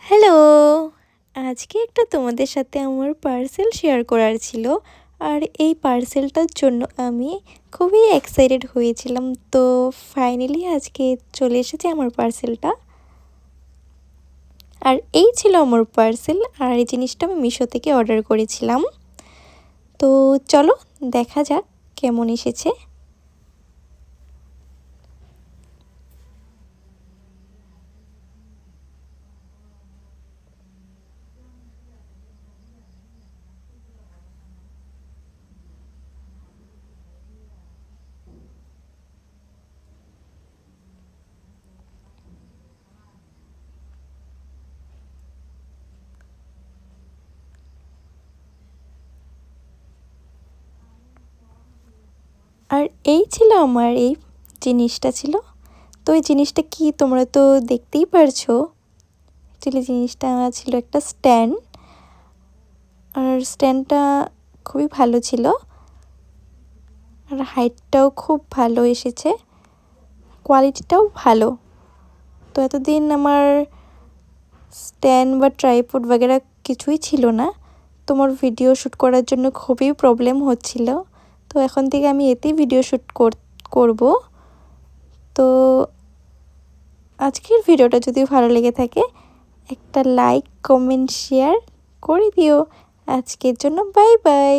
Hello! আজকে একটা তোমাদের সাথে আমার পার্সেল শেয়ার করার ছিল। আর এই পার্সেলটার জন্য আমি খুবই এক্সাইটেড হয়েছিলাম। তো ফাইনালি আজকে চলে এসেছে আমার পার্সেলটা। আর এই ছিল আমার পার্সেল। আর এই জিনিসটা আমি মিশো থেকে অর্ডার করেছিলাম। তো চলো দেখা যাক কেমন এসেছে। আর এই ছিল আমার এই জিনিসটা ছিল। তো এই জিনিসটা কি তোমরা তো দেখতেই পারছো। অ্যাকচুয়ালি জিনিসটা ছিল একটা স্ট্যান্ড। আর স্ট্যান্ডটা খুবই ভালো ছিল। আর হাইটটাও খুব ভালো এসেছে, কোয়ালিটিটাও ভালো। তো এতদিন আমার স্ট্যান্ড বা ট্রাইপড বাগেরা কিছুই ছিল না। তোমার ভিডিও শ্যুট করার জন্য খুবই প্রবলেম হচ্ছিল। তো এখন থেকে আমি এতেই ভিডিও শ্যুট করব। তো আজকের ভিডিওটা যদি ভালো লেগে থাকে একটা লাইক কমেন্ট শেয়ার করে দিও। আজকের জন্য বাই বাই।